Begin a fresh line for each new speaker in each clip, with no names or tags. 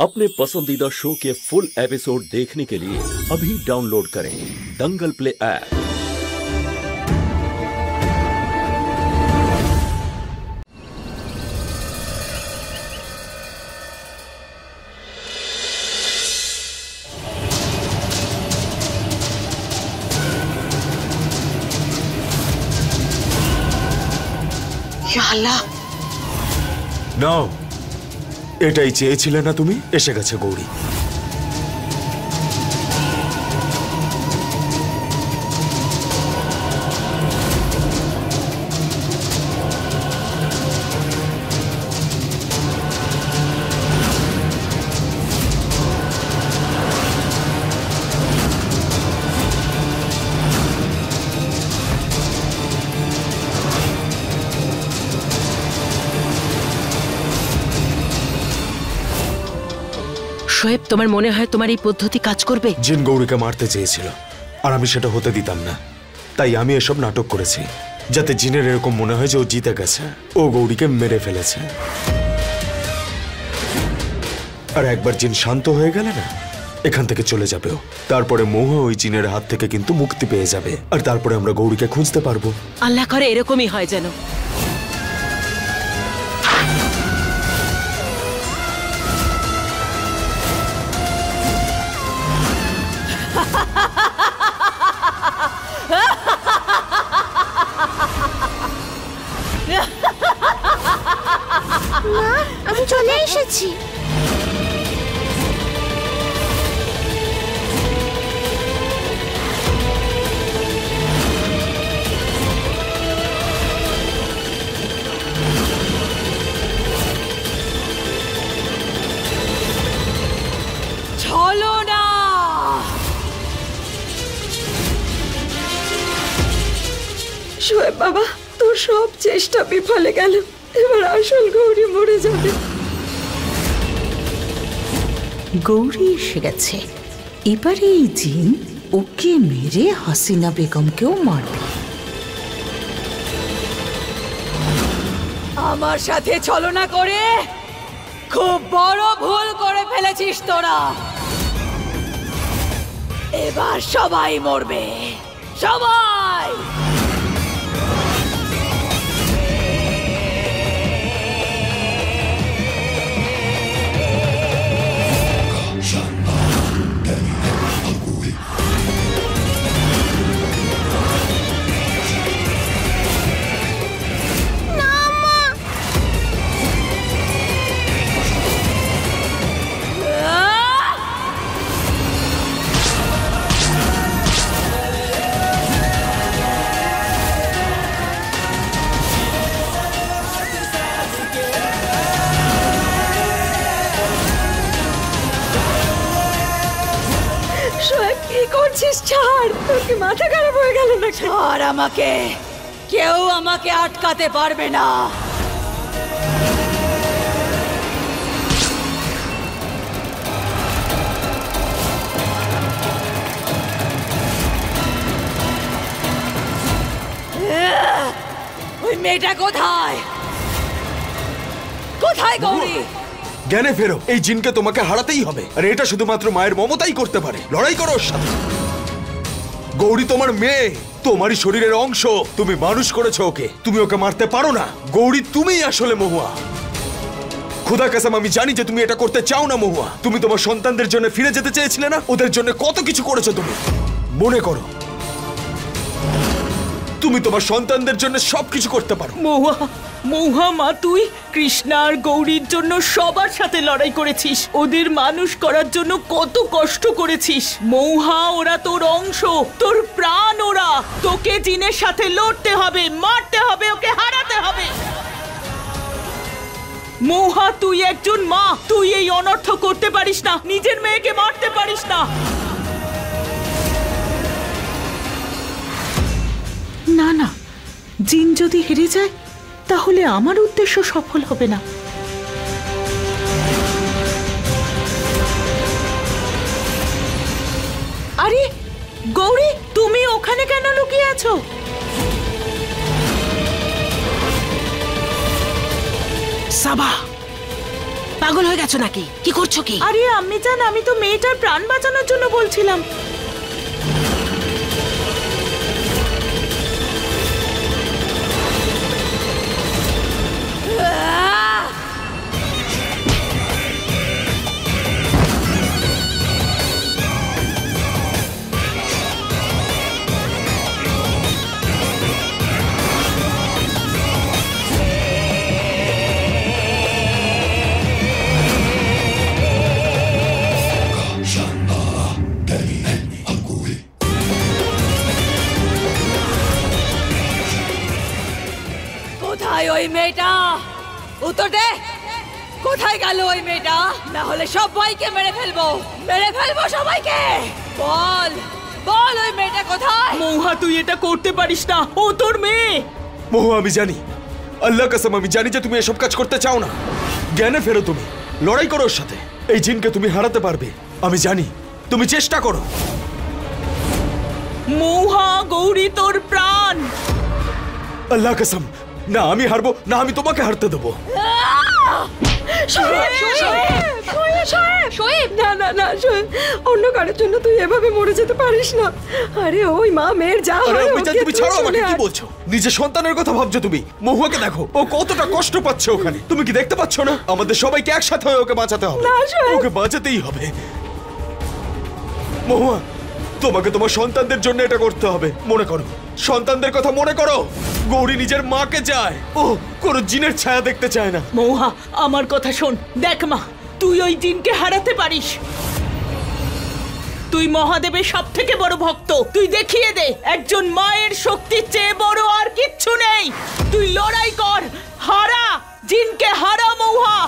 अपने पसंदीदा शो के फुल एपिसोड देखने के लिए अभी डाउनलोड करें दंगल प्ले ऐप।
নাও, এটাই চেয়েছিলে না তুমি? এসে গেছে গৌরী।
শোয়েব, তোমার মনে হয় তোমার এই পদ্ধতি কাজ করবে?
জিন গৌরীকে মারতে চেয়েছিল আর আমি সেটা হতে দিতাম না। তাই আমি এসব নাটক করেছি যাতে জিনের এরকম মনে হয় যে ও জিতে গেছে, ও গৌরীকে মেরে ফেলেছে। আর একবার জিন শান্ত হয়ে গেলে না, এখান থেকে চলে যাবেও। তারপরে মোহ ওই জিনের হাত থেকে কিন্তু মুক্তি পেয়ে যাবে, আর তারপরে আমরা গৌরীকে খুঁজতে পারবো।
আল্লাহ করে এরকমই হয় যেন।
মা, আমি চলে এসেছি।
চলো না।
শোয়েব বাবা, তোর সব চেষ্টা বিফলে গেল। এবার আসল গৌরী মরে যাবে।
গৌরী এসে গেছে। এবারে এই জিন ওকে মেরে হাসিনা বেগমকেও মারবে।
আমার সাথে ছলনা করে খুব বড় ভুল করে ফেলেছিস তোরা। এবার সবাই মরবে, সবাই।
শোয়েব, কি করছিস? ছাড়। তোর কি মাথা খারাপ হয়ে গেল না?
ছাড় আমাকে, কেউ আমাকে আটকাতে পারবে না। ওই মেয়েটা কোথায়? কোথায় গৌরী?
জ্ঞানে ফেরো, এই জিনকে তোমাকে হারাতেই হবে। আর এটা শুধুমাত্র মায়ের মমতাই করতে পারে। লড়াই করো ওর সাথে। গৌরী তোমার মেয়ে, তোমারই শরীরের অংশ। তুমি মানুষ করেছো ওকে, তুমি ওকে মারতে পারো না। গৌরী তুমিই আসলে মহুয়া। খুদা কসম, আমি জানি যে তুমি এটা করতে চাও না মহুয়া। তুমি তোমার সন্তানদের জন্য ফিরে যেতে চেয়েছিলে না? ওদের জন্য কত কিছু করেছো তুমি, মনে করো। তুমি তোমার সন্তানদের জন্য সবকিছু করতে পারো।
মৌহা মা, তুই কৃষ্ণা আর গৌরীর জন্য সবার সাথে লড়াই করেছিস। ওদের মানুষ করার জন্য কত কষ্ট করেছিস। মৌহা, ওরা তোর অংশ, তোর প্রাণ। ওরা তোকে জিনের সাথে লড়তে হবে, মারতে হবে, ওকে হারাতে হবে। মৌহা, তুই একজন মা, তুই এই অনর্থ করতে পারিস না। নিজের মেয়েকে মারতে পারিস না।
না না, জিন যদি হেরে যায় তাহলে আমার উদ্দেশ্য সফল হবে না। আরে গৌরী, তুমি ওখানে কেন লুকিয়ে আছো?
সাবা পাগল হয়ে গেছো?
করেছো নাকি? কি করছো কি?
আরে আম্মি জান, আমি তো মেয়েটার প্রাণ বাঁচানোর জন্য বলছিলাম।
কোথায় ওই মেয়েটা? উত্তর দে, কোথায় গেল ওই মেয়েটা? না হলে সবাইকে মেরে ফেলবো সবাইকে। বল বল, ওই মেয়েটা কোথায়?
মৌহা, তুই এটা করতে পারিস না, ও তোর মেয়ে।
মহুয়া, আমি জানি, আল্লাহ কসম আমি জানি যে তুমি এসব কাজ করতে চাও না। জ্ঞানে ফেরো, তুমি লড়াই করো ওর সাথে। এই জিনকে তুমি হারাতে পারবে, আমি জানি। তুমি চেষ্টা করো।
মৌহা, গৌরী তোর প্রাণ।
আল্লাহ কসম, না আমি হারবো না, আমি তোমাকে হারতে দেবো।
না না না শোয়েব, অন্য কারোর জন্য তুই এভাবে মরে যেতে পারিস না। আরে ওই মা মেয়ের যা
আরে
হয়,
আম্মি জান,
ওকে
তুমি
তুই
ছাড়ো আমাকে।
শুনে
কি
আয়।
বলছো? নিজের সন্তানের কথা ভাবছো তুমি? মহুয়াকে দেখো, ও কতটা কষ্ট পাচ্ছে ওখানে। তুমি কি দেখতে পাচ্ছ না? আমাদের সবাইকে একসাথে হয়ে ওকে বাঁচাতে হবে।
না, শোয়েব।
ওকে বাঁচাতেই হবে। মহুয়া, তোমাকে তোমার সন্তানদের জন্য এটা করতে হবে। মনে করো, সন্তানদের কথা মনে করো। গৌরী নিজের মাকে চায়, ও কোনো জিনের ছায়া দেখতে চায় না।
মৌহা, আমার কথা শোন। দেখ মা, তুই ওই জিনকে হারাতে পারিস। তুই মহাদেবের সব থেকে বড় ভক্ত। তুই দেখিয়ে দে, একজন মায়ের শক্তির চেয়ে বড় আর কিচ্ছু নেই। তুই লড়াই কর, হারা জিনকে, হারা মৌহা।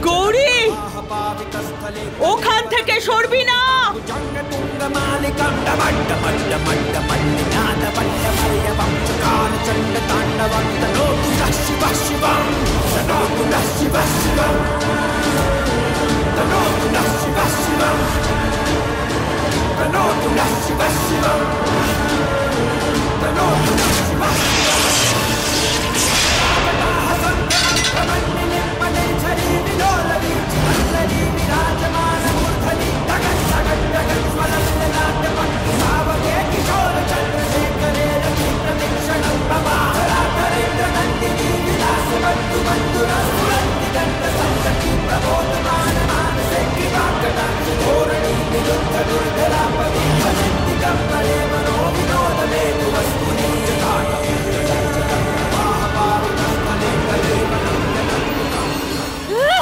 গৌরী, ওখান থেকে সরবি না।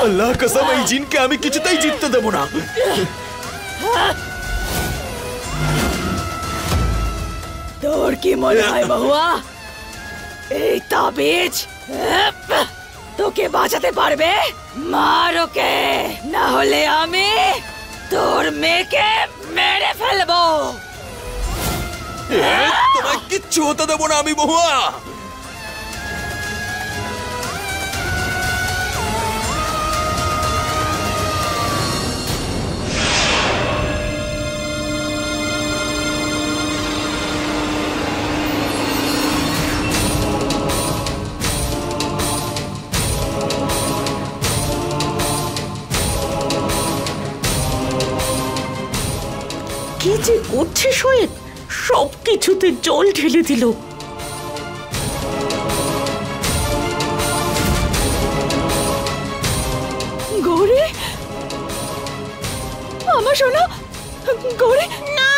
আল্লাহ কসম, এই জিনকে আমি কিছুতেই জিততে দেবো না।
তোর কি মনে হয় মহুয়া, এই তাবিজ তোকে বাঁচাতে পারবে? মার ওকে, না হলে আমি তোর মেয়েকে মেরে ফেলবো।
তোমায় কিচ্ছু হতে দেবো না আমি, মহুয়া।
কি যে করছে শোয়েব, সব কিছুতে জল ঢেলে দিল।
গৌরী, আমার শোনো। গৌরী,
না,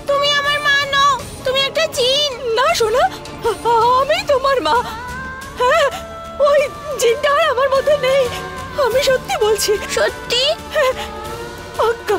তুমি আমার মা নও, তুমি একটা জিন।
না শোনো, আমি তোমার মা। হ্যাঁ, ওই জিনটা আর আমার মধ্যে নেই।
আমি সত্যি বলছি।
সত্যি?
হ্যাঁ, পাক্কা।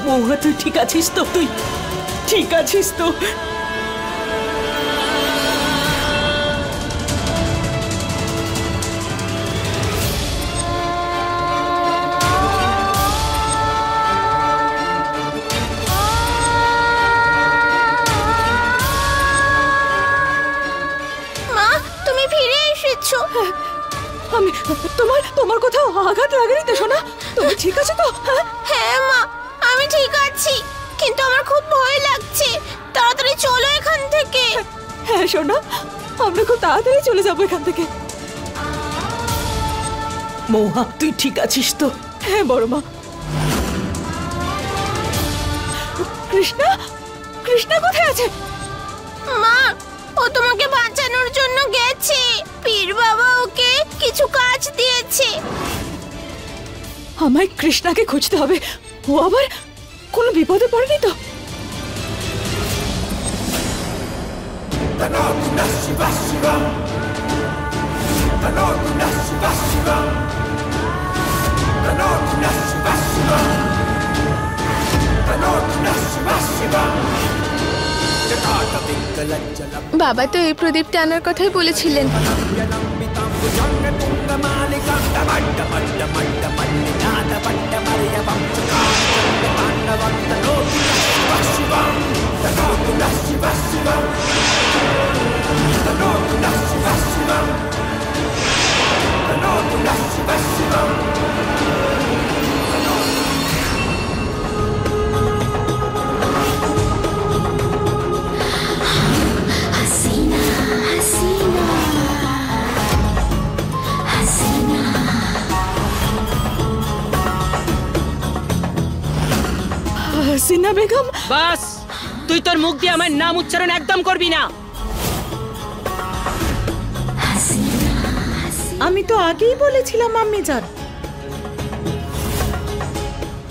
মৌহা, তুই ঠিক আছিস তো? তুই ঠিক আছিস তো?
মা, তুমি ফিরে এসেছো।
আমি তোমার কোথাও আঘাত লাগেনি তো সোনা? তুমি ঠিক আছো তো?
হ্যাঁ মা, আমি ঠিক আছি, কিন্তু আমার খুব ভয় লাগছে। তাড়াতাড়ি চলো এখান থেকে।
হ্যাঁ সোনা, আমরা খুব তাড়াতাড়ি চলে যাবো এখান থেকে।
মৌহা, তুই ঠিক আছিস তো?
হ্যাঁ বড় মা। কৃষ্ণা, কৃষ্ণা কোথায় আছে?
মা, ও তোমাকে বাঁচানোর জন্য গেছে। পীর বাবা ওকে কিছু কাজ দিয়েছে।
আমায় কৃষ্ণাকে খুঁজতে হবে। ও আবার কোনো বিপদে পড়েনি তো?
বাবা তো এই প্রদীপটা আনার কথাই বলেছিলেন।
হাসিনা বেগম।
বাস, তুই তোর মুখ দিয়ে আমার নাম উচ্চারণ একদম করবি না।
আমি তো আগেই বলেছিলাম আম্মি জান,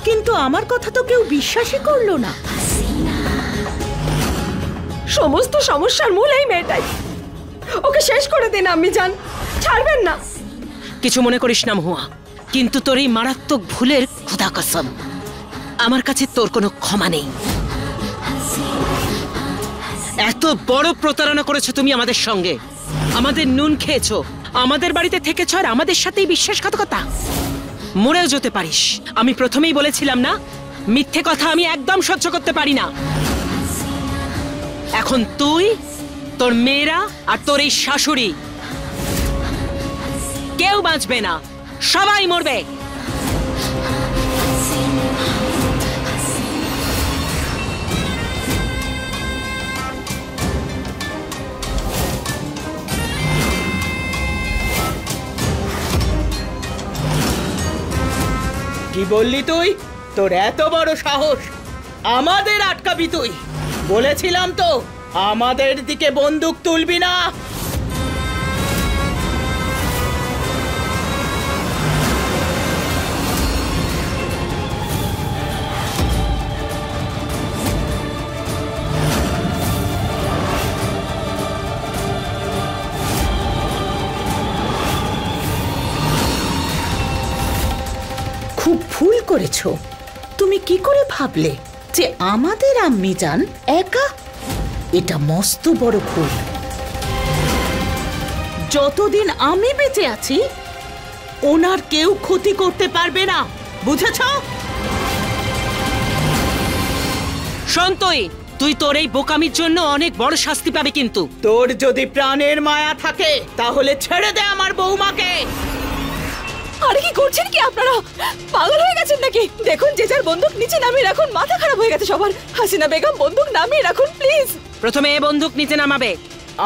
কিন্তু আমার কথা তো কেউ বিশ্বাসই করলো না।
সমস্ত সমস্যার মূল এই মেয়েটাই। ওকে শেষ করে দিন আম্মি জান, ছাড়বেন না।
কিছু মনে করিস না মহুয়া, কিন্তু তোর এই মারাত্মক ভুলের খোদা কসম আমার কাছে তোর কোনো ক্ষমা নেই। এত বড় প্রতারণা করেছো তুমি আমাদের সঙ্গে, আমাদের নুন খেয়েছো, আমাদের বাড়িতে থেকেছ, আর আমাদের সাথেই বিশ্বাসঘাতকতা। মরেও যেতে পারিস। আমি প্রথমেই বলেছিলাম না, মিথ্যে কথা আমি একদম সহ্য করতে পারি না। এখন তুই, তোর মেয়েরা আর তোর এই শাশুড়ি কেউ বাঁচবে না, সবাই মরবে।
কি বললি তুই? তোর এত বড় সাহস, আমাদের আটকাবি তুই? বলেছিলাম তো আমাদের দিকে বন্দুক তুলবি না।
খুব ভুল করেছো। তুমি কি করে ভাবলে যে আমাদের আম্মি জান একা? এটা মস্ত বড় ভুল। যতদিন আমি বেঁচে আছি
ওনার কেউ ক্ষতি করতে পারবে না, বুঝেছ?
শোন, তুই তোর এই বোকামির জন্য অনেক বড় শাস্তি পাবে। কিন্তু
তোর যদি প্রাণের মায়া থাকে তাহলে ছেড়ে দে আমার বৌমাকে।
আরে কি করছেন কি আপনারা? পাগল হয়ে গেছেন নাকি? দেখুন, যে যার বন্দুক নিচে নামিয়ে রাখুন। মাথা খারাপ হয়ে গেছে সবার। হাসিনা বেগম, বন্দুক নামিয়ে রাখুন প্লিজ।
প্রথমে এ বন্দুক নিচে নামাবে।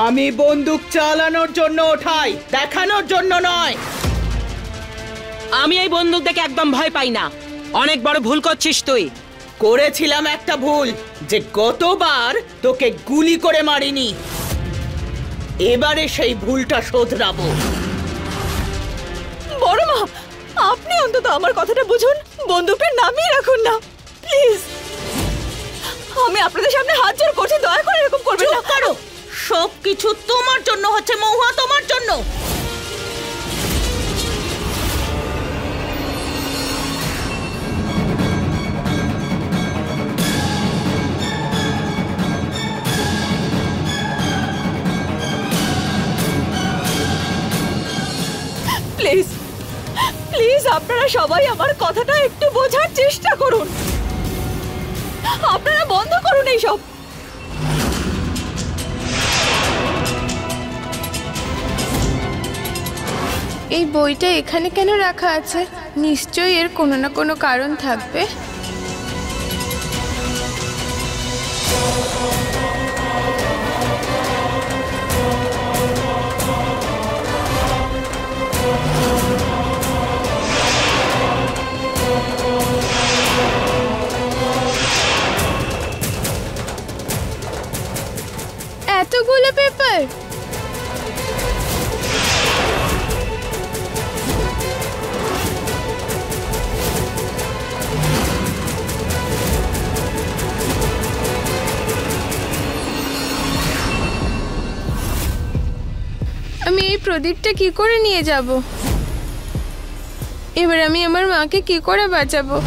আমি বন্দুক চালানোর জন্য ওঠাই, দেখানোর জন্য নয়।
আমি এই বন্দুক দেখে একদম ভয় পাই না। অনেক বড় ভুল করছিস তুই।
করেছিলাম একটা ভুল, যে গতবার তোকে গুলি করে মারিনি। এবারে সেই ভুলটা শোধরাবো।
বড় মা, আপনি অন্তত আমার কথাটা বুঝুন, বন্দুকটা নামিয়ে রাখুন না প্লিজ। আমি আপনাদের সামনে হাত জোড় করছি, দয়া করে এরকম করবেন না।
করো, সবকিছু তোমার জন্য হচ্ছে মহুয়া, তোমার জন্য।
প্লিজ প্লিজ আপনারা সবাই আমার কথাটা একটু বোঝার চেষ্টা করুন। আপনারা বন্ধ করুন এইসব।
এই বইটা এখানে কেন রাখা আছে? নিশ্চয়ই এর কোনো না কোনো কারণ থাকবে। এতগুলো পেপার? আমি এই প্রদীপটা কি করে নিয়ে যাব? এবার আমি আমার মাকে কি করে বাঁচাবো?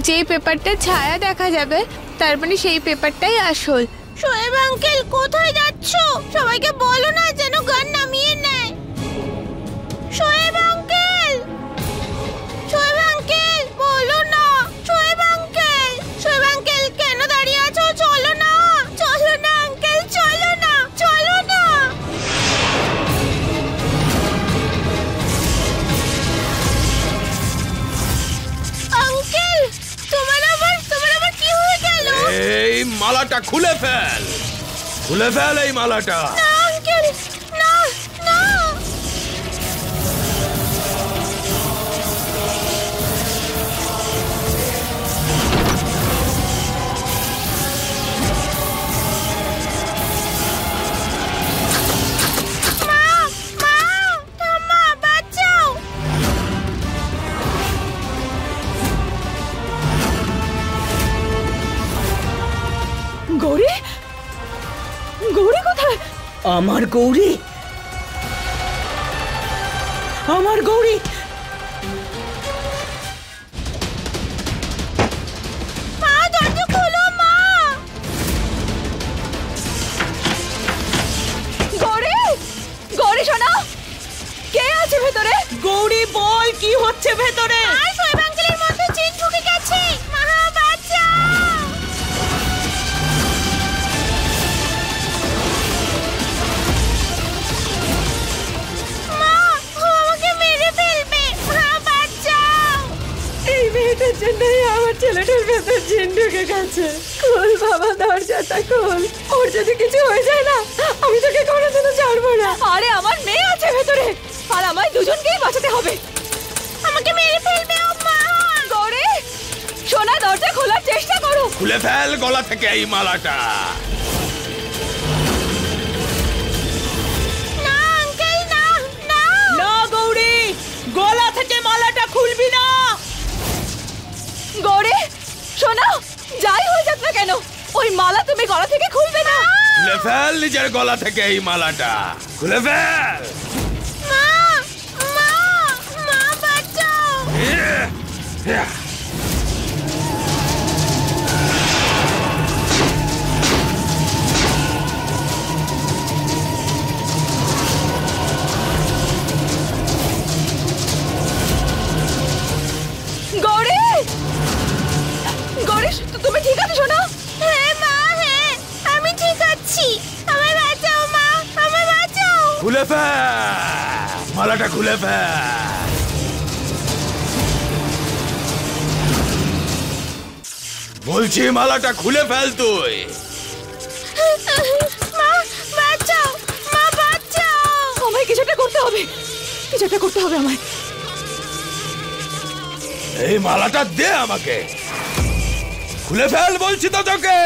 যে পেপারটা ছায়া দেখা যাবে, তার মানে সেই পেপারটাই আসল। শোয়েব আঙ্কেল, কোথায় যাচ্ছো? সবাইকে বলো না যেন গান নামিয়ে নেয়। শোয়েব আঙ্কেল, শোয়েব আঙ্কেল, বলো না। শোয়েব আঙ্কেল, শোয়েব আঙ্কেল, কেন দাঁড়িয়ে আছো? চলো না, চলো না আঙ্কেল, চলো না, চলো না। আঙ্কেল, তোমার আবার কি হয়ে গেল?
এই মালাটা খুলে ফেল, খুলে ফেল এই মালাটা।
না আঙ্কেল, না না। মা, মা, ঠাম্মা, বাঁচাও।
গৌরী, গৌরী কোথায়?
আমার গৌরী, আমার গৌরী।
মা, দরজা খোলো মা।
গৌরী, গৌরী শোনো, কে আছে ভেতরে?
গৌরী বল, কি হচ্ছে ভেতরে?
আর শোয়েব আঙ্কেলের মধ্যে জিন ঢুকে গেছে। মা, বাঁচাও। মা, ও আমাকে মেরে ফেলবে। মা, বাঁচাও।
এই মেয়েটার জন্যই আমার ছেলেটার ভেতর জিন ঢুকে গেছে। খোল বাবা, দরজাটা খোল। ওর যদি কিছু হয়ে যায় না, আমি তোকে কোনোদিনও ছাড়বো না। আরে আমার মেয়ে আছে ভেতরে, আর আমায় দুজনকেই বাঁচাতে হবে।
আমাকে মেরে ফেলবে ও মা।
গৌরী সোনা, দরজা খোলার চেষ্টা করো।
খুলে ফেল গলা থেকে এই মালাটা।
না আঙ্কেল, না না।
না গৌরী, গলা থেকে মালাটা খুলবি না।
গৌরী সোনা, যাই হয়ে যাক না কেন, ওই মালা তুমি গলা থেকে খুলবে না।
খুলে ফেল নিজের গলা থেকে এই মালাটা, খুলে ফেল।
মা, মা, মা, বাঁচাও।
গৌরী, গৌরী তুমি ঠিক আছো সোনা?
হ্যাঁ মা, হ্যাঁ আমি ঠিক আছি। আমায় বাঁচাও মা, আমায় বাঁচাও।
খুলে ফেল। মালাটা খুলে ফেল। বলছি মালাটা খুলে ফেল তুই।
মা বাঁচাও, মা বাঁচাও।
আমায় কিছুটা করতে হবে, কিছুটা করতে হবে আমায়।
এই মালাটা দে আমাকে, খুলে ফেল বলছি তো তোকে।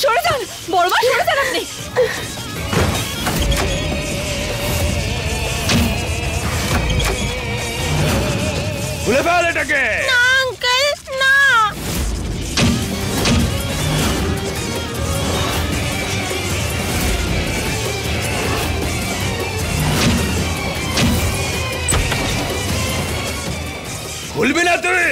সরে যান বড় মা, সরে যান আপনি।
খুলে ফেল এটাকে।
না আঙ্কেল, না।
খুলবি না তুই?